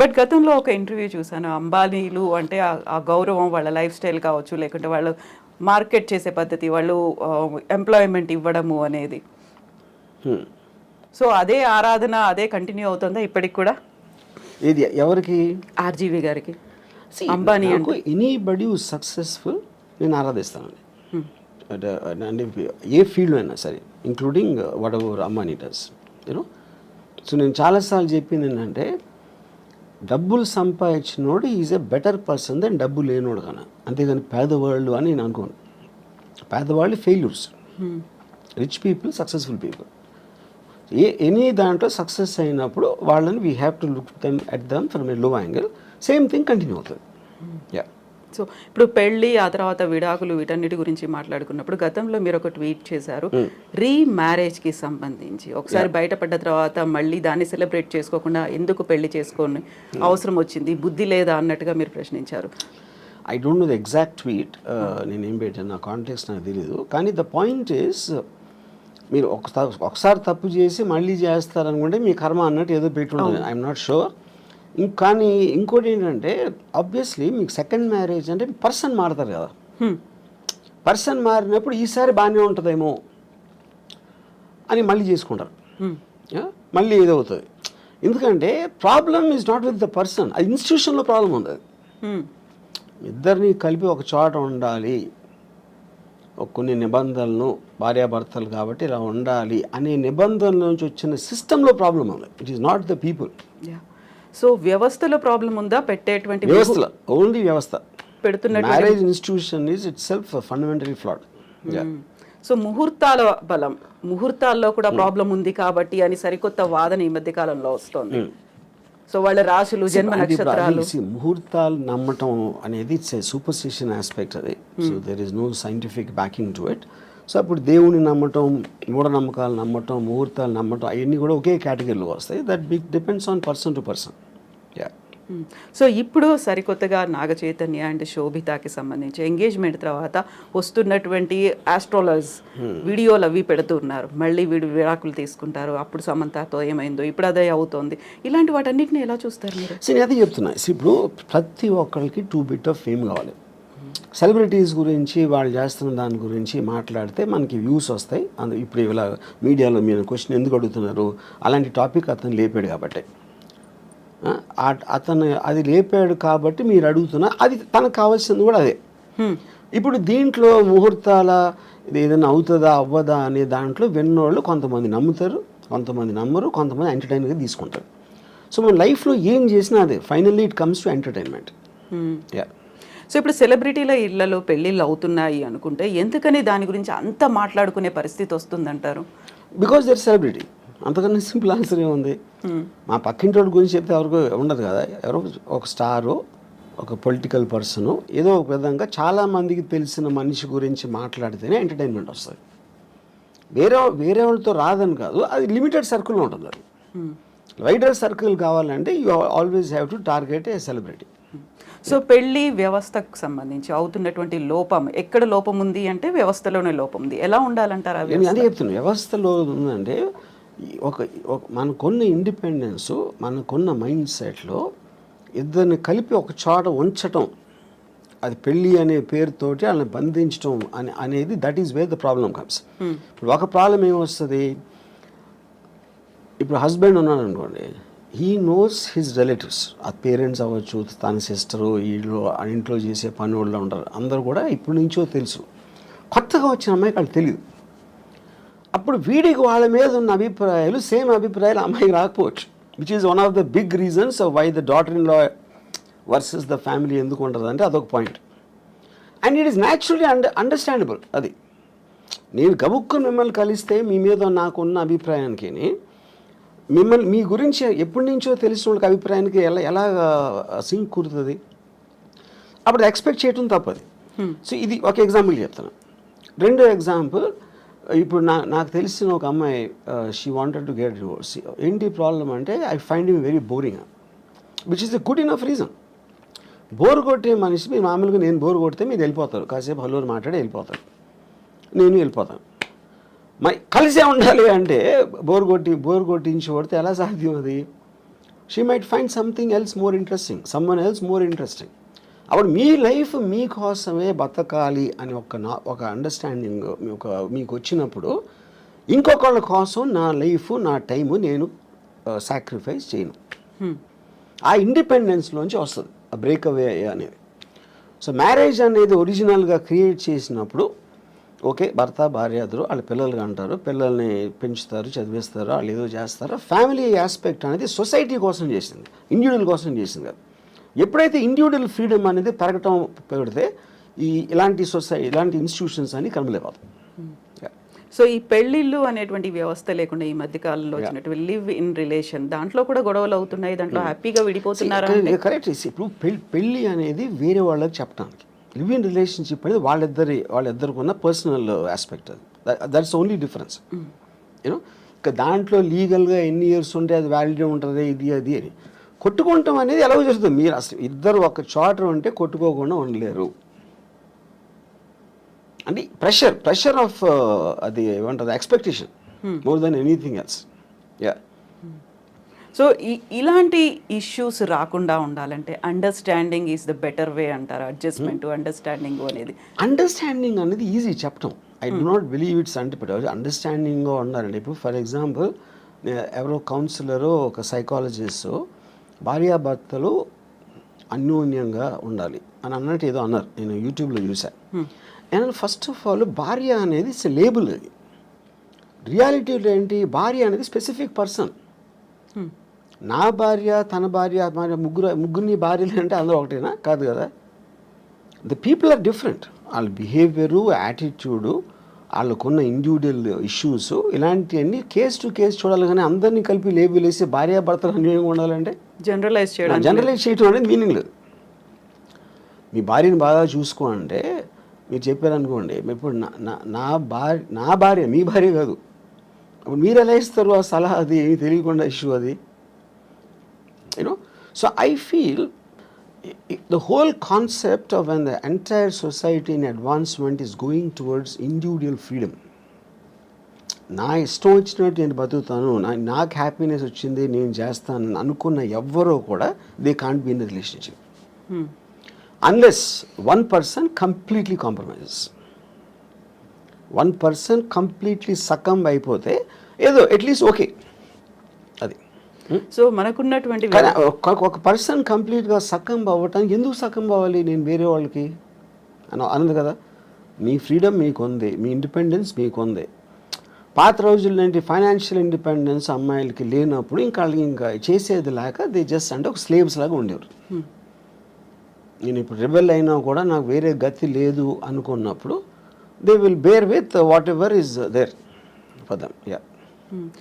But గతంలో ఒక interview చూసాను, అంబానీలు అంటే ఆ గౌరవం, వాళ్ళ లైఫ్ స్టైల్ కావచ్చు, లేకుంటే వాళ్ళు మార్కెట్ చేసే పద్ధతి, వాళ్ళు ఎంప్లాయ్మెంట్ ఇవ్వడము అనేది. సో అదే ఆరాధన అదే కంటిన్యూ అవుతుందా ఇప్పటికి కూడా? ఇది ఎవరికి? ఆర్జీవి గారికి. అంబానీ అంటే ఎనీబడి హూ సక్సెస్ఫుల్ నేను ఆరాధిస్తానండి. అంటే ఏ ఫీల్డ్ అయినా సరే, including whatever Ambani does you know. So నేను చాలాసార్లు చెప్పింది ఏంటంటే, డబ్బులు సంపాదించినోడు is a better person than డబ్బు లేనోడు కన్నా. అంతేగాని పేదవాళ్ళు అని నేను అనుకోను. పేదవాళ్ళు failures, rich people successful people. Any దాంట్లో సక్సెస్ అయినప్పుడు వాళ్ళని we have to look them at them from a low angle. Same thing continue అవుతుంది. యా. సో ఇప్పుడు పెళ్ళి, ఆ తర్వాత విడాకులు, వీటన్నిటి గురించి మాట్లాడుకున్నప్పుడు గతంలో మీరు ఒక ట్వీట్ చేశారు, రీమ్యారేజ్కి సంబంధించి. ఒకసారి బయటపడ్డ తర్వాత మళ్ళీ దాన్ని సెలబ్రేట్ చేసుకోకుండా ఎందుకు పెళ్లి చేసుకొని అవసరం వచ్చింది, బుద్ధి లేదా అన్నట్టుగా మీరు ప్రశ్నించారు. I don't know the exact tweet, నేనేం పెట్టాను, నా కాంటెక్స్ట్ నాకు తెలీదు. కానీ ద పాయింట్ ఈస్, మీరు ఒకసారి తప్పు చేసి మళ్ళీ చేస్తారనుకుంటే మీ కర్మ అన్నట్టు ఏదో పెట్టుంటుంది. I'm not sure. కానీ ఇంకోటి ఏంటంటే, ఆబ్వియస్లీ మీకు సెకండ్ మ్యారేజ్ అంటే పర్సన్ మారుతారు కదా. పర్సన్ మారినప్పుడు ఈసారి బాగానే ఉంటుందేమో అని మళ్ళీ చేసుకుంటారు. మళ్ళీ ఏదవుతుంది. ఎందుకంటే problem is not with the person, అది ఇన్స్టిట్యూషన్లో ప్రాబ్లం ఉంది. ఇద్దరిని కలిపి ఒక చోట ఉండాలి, కొన్ని నిబంధనలను, భార్యాభర్తలు కాబట్టి ఇలా ఉండాలి అనే నిబంధనల నుంచి వచ్చిన సిస్టంలో ప్రాబ్లం ఉంది. It is not the people. So వ్యవస్థలో ప్రాబ్లం ఉందా? పెట్టేటువంటి వ్యవస్థలో, ఓన్లీ వ్యవస్థ. పెడుతున్న marriage institution is itself fundamentally flawed. So ముహూర్తాల బలం, ముహూర్తాల్లో కూడా ప్రాబ్లం ఉంది కాబట్టి అని సరికొత్త వాదన ఈ మధ్య కాలంలో వస్తుంది. సో వాళ్ళ రాశులు, జన్మ నక్షత్రాలు, ముహూర్తాలు నమ్మటం అనేది ఇట్స్ ఏ సూపర్స్టిషన్ ఆస్పెక్ట్. అది so there is no scientific backing to it. So అప్పుడు దేవుని నమ్మటం, మూఢనమ్మకాలు నమ్మటం, ముహూర్తాలు నమ్మటం, అవన్నీ కూడా ఒకే కేటగిరీలో వస్తాయి. That depends on person to person. Yeah. So ఇప్పుడు సరికొత్తగా నాగ చైతన్య అండ్ శోభితాకి సంబంధించి ఎంగేజ్మెంట్ తర్వాత వస్తున్నటువంటి ఆస్ట్రాలజర్స్ వీడియోలు అవి పెడుతున్నారు. మళ్ళీ వీడు విడాకులు తీసుకుంటారు, అప్పుడు సమంతతో ఏమైందో, ఇప్పుడు అదే అవుతోంది. ఇలాంటి వాటన్నిటిని ఎలా చూస్తారు మీరు? నేను అదే చెప్తున్నా. ఇప్పుడు ప్రతి ఒక్కరికి 2 bit ఆఫ్ ఫేమ్ కావాలి. సెలబ్రిటీస్ గురించి, వాళ్ళు చేస్తున్న దాని గురించి మాట్లాడితే మనకి వ్యూస్ వస్తాయి. ఇప్పుడు ఇలా మీడియాలో మీరు క్వశ్చన్ ఎందుకు అడుగుతున్నారు, అలాంటి టాపిక్ అతను లేపాడు కాబట్టి, అతను అది లేపాడు కాబట్టి మీరు అడుగుతున్నా, అది తనకు కావాల్సింది కూడా అదే. ఇప్పుడు దీంట్లో ముహూర్తాల ఇది ఏదైనా అవుతుందా అవ్వదా అనే దాంట్లో విన్నోళ్ళు కొంతమంది నమ్ముతారు, కొంతమంది నమ్మరు, కొంతమంది ఎంటర్టైన్గా తీసుకుంటారు. సో మన లైఫ్లో ఏం చేసినా అదే finally it comes to entertainment. Yeah. So ఇప్పుడు సెలబ్రిటీల ఇళ్లలో పెళ్ళిళ్ళు అవుతున్నాయి అనుకుంటే ఎందుకని దాని గురించి అంత మాట్లాడుకునే పరిస్థితి వస్తుందంటారు? Because they're celebrity. అంతకన్నా సింపుల్ ఆన్సర్ ఏముంది? మా పక్కింటి వాళ్ళ గురించి చెప్తే ఎవరికి ఉండదు కదా. ఎవరో ఒక స్టారు, ఒక పొలిటికల్ పర్సను, ఏదో ఒక విధంగా చాలామందికి తెలిసిన మనిషి గురించి మాట్లాడితేనే ఎంటర్టైన్మెంట్ వస్తుంది. వేరే వాళ్ళతో రాదని కాదు, అది లిమిటెడ్ సర్కిల్లో ఉంటుంది. అది వైడర్ సర్కిల్ కావాలంటే you always have to target A celebrity. So పెళ్లి వ్యవస్థకు సంబంధించి అవుతున్నటువంటి లోపం, ఎక్కడ లోపం ఉంది అంటే వ్యవస్థలోనే లోపం ఉంది. ఎలా ఉండాలంటారు? అదే చెప్తున్నాను. వ్యవస్థలో ఉందంటే మనకున్న ఇండిపెండెన్స్, మనకున్న మైండ్ సెట్లో ఇద్దరిని కలిపి ఒక చోట ఉంచటం, అది పెళ్ళి అనే పేరుతోటి వాళ్ళని బంధించడం అనేది that is where the problem comes. ఇప్పుడు ఒక ప్రాబ్లం ఏమొస్తుంది, ఇప్పుడు హస్బెండ్ ఉన్నాడు అనుకోండి, హీ నోస్ హిజ్ రిలేటివ్స్, ఆ పేరెంట్స్ అవ్వచ్చు, తన సిస్టరు, వీళ్ళు ఇంట్లో చేసే పని వాళ్ళు ఉంటారు, అందరూ కూడా ఇప్పటి నుంచో తెలుసు. కొత్తగా వచ్చిన అమ్మాయికి వాళ్ళు తెలియదు. అప్పుడు వీడికి వాళ్ళ మీద ఉన్న అభిప్రాయాలు సేమ్ అభిప్రాయాలు అమ్మాయికి రాకపోవచ్చు, which is one of the big reasons why the daughter in law versus the family ఎందుకు ఉంటుంది అంటే అదొక point. And it is naturally understandable. అది నేను గబుక్కుని మిమ్మల్ని కలిస్తే మీ మీద నాకున్న అభిప్రాయానికి, మిమ్మల్ని మీ గురించి ఎప్పటి నుంచో తెలిసిన వాళ్ళకి అభిప్రాయానికి ఎలా సింక్ కుదురుతుంది? అప్పుడు ఎక్స్పెక్ట్ చేయటం తప్పది. సో ఇది ఒక ఎగ్జాంపుల్ చెప్తాను. రెండో ఎగ్జాంపుల్, ఇప్పుడు నాకు తెలిసిన ఒక అమ్మాయి, she wanted to get divorce. ఏంటి ప్రాబ్లం అంటే, I find him very boring, which is a good enough reason. Bore కొట్టే మనిషి, మీరు మామూలుగా నేను బోర్ కొడితే మీరు వెళ్ళిపోతారు, కాసేపు హలోని మాట్లాడి వెళ్ళిపోతారు, నేను వెళ్ళిపోతాను. కలిసే ఉండాలి అంటే బోర్ కొట్టించి కొడితే ఎలా సాధ్యం? అది she might find something else more interesting, someone else more interesting. అప్పుడు మీ లైఫ్ మీకోసమే బతకాలి అని ఒక అండర్స్టాండింగ్ మీకు వచ్చినప్పుడు ఇంకొకళ్ళ కోసం నా లైఫ్ నా టైము నేను సాక్రిఫైస్ చేయను. ఆ ఇండిపెండెన్స్లోంచి వస్తుంది ఆ బ్రేక్అవే అనేది. సో మ్యారేజ్ అనేది ఒరిజినల్గా క్రియేట్ చేసినప్పుడు ఓకే, భర్త భార్య ఇద్దరు వాళ్ళ పిల్లలుగా అంటారు, పిల్లల్ని పెంచుతారు, చదివిస్తారు, వాళ్ళు ఏదో చేస్తారు. ఫ్యామిలీ ఆస్పెక్ట్ అనేది సొసైటీ కోసం చేసింది, ఇండివిజువల్ కోసం చేసింది కాదు. ఎప్పుడైతే ఇండివిజువల్ ఫ్రీడమ్ అనేది పెరగటం పెడితే ఇలాంటి ఇలాంటి ఇన్స్టిట్యూషన్స్ అని కనబలేకపోతాయి. సో ఈ పెళ్ళిళ్ళు అనేటువంటి వ్యవస్థ లేకుండా ఈ మధ్య కాలంలో వచ్చినటువంటి లివ్ ఇన్ రిలేషన్ దాంట్లో కూడా గొడవలు అవుతున్నాయి, దాంట్లో హ్యాపీగా విడిపోతున్నారు. కరెక్ట్. ఇప్పుడు పెళ్ళి అనేది వేరే వాళ్ళకి చెప్పడానికి, లివ్ ఇన్ రిలేషన్షిప్ అనేది వాళ్ళిద్దరికి ఉన్న పర్సనల్ ఆస్పెక్ట్, అది దట్స్ ఓన్లీ డిఫరెన్స్. యూనో ఇక దాంట్లో లీగల్గా ఎన్ని ఇయర్స్ ఉంటే అది వ్యాలిడ్ ఉంటుంది ఇది అది అని కొట్టుకుంటాం అనేది ఎలా జరుగుతుంది. మీరు అసలు ఇద్దరు ఒక చోట ఉంటే కొట్టుకోకుండా ఉండలేరు. అంటే ప్రెషర్ ఆఫ్ అది ఏమంటుంది expectation more than anything else. Yeah. So ఇలాంటి ఇష్యూస్ రాకుండా ఉండాలంటే understanding is the better way అంటారు. అడ్జస్ట్మెంట్ అండర్స్టాండింగ్ అనేది ఈజీ చెప్పటం. I do not believe it's అంటే అండర్స్టాండింగ్గా ఉండాలండి. ఇప్పుడు ఫర్ ఎగ్జాంపుల్ ఎవరో కౌన్సిలరు ఒక సైకాలజిస్ట్ భార్యాభర్తలు అన్యోన్యంగా ఉండాలి అని అన్నట్టు ఏదో అన్నారు, నేను యూట్యూబ్లో చూశాను. అండ్ ఫస్ట్ ఆఫ్ ఆల్ భార్య అనేది ఇట్స్ లేబుల్. అది రియాలిటీలో ఏంటి, భార్య అనేది స్పెసిఫిక్ పర్సన్. నా భార్య తన భార్య ముగ్గురిని భార్యలు అంటే అందరూ ఒకటేనా? కాదు కదా. The people are different. వాళ్ళ బిహేవియరు, యాటిట్యూడు, వాళ్ళకున్న ఇండివిజువల్ ఇష్యూస్ ఇలాంటివన్నీ కేస్ టు కేస్ చూడాలి. కానీ అందరినీ కలిపి లేబుల్ వేసి భార్యాభర్తలు అన్యోన్యంగా ఉండాలంటే జనరలైజ్ చేయడం అనేది మీనింగ్ లేదు. మీ భార్యని బాగా చూసుకో అంటే మీరు చెప్పారనుకోండి, ఇప్పుడు నా భార్య మీ భార్య కాదు, అప్పుడు మీరు ఎలా ఇస్తారు ఆ సలహా? అది ఏమి తెలియకుండా ఇష్యూ అది. You know so I feel the whole concept of when the entire society in advancement is going towards individual freedom. నా ఇష్టం వచ్చినట్టు నేను బతుకుతాను, నాకు హ్యాపీనెస్ వచ్చింది నేను చేస్తాను అనుకున్న ఎవ్వరూ కూడా they can't be in the relationship unless one person completely compromises. One person completely succumb అయిపోతే ఏదో అట్లీస్ట్ ఓకే. అది సో మనకున్నటువంటి ఒక పర్సన్ కంప్లీట్గా సకంబ్ అవ్వటానికి ఎందుకు సకంబ్ అవ్వాలి నేను వేరే వాళ్ళకి అన్నది కదా. మీ ఫ్రీడమ్ మీకు ఉంది, మీ ఇండిపెండెన్స్ మీకు ఉంది. పాత రోజుల్లో ఏంటి, ఫైనాన్షియల్ ఇండిపెండెన్స్ అమ్మాయిలకి లేనప్పుడు ఇంకా చేసేది లేక దే జస్ట్ అంటే ఒక స్లేవ్స్ లాగా ఉండేవారు. నేను ఇప్పుడు రిబెల్ అయినా కూడా నాకు వేరే గతి లేదు అనుకున్నప్పుడు they will bear with whatever is there for them. Yeah.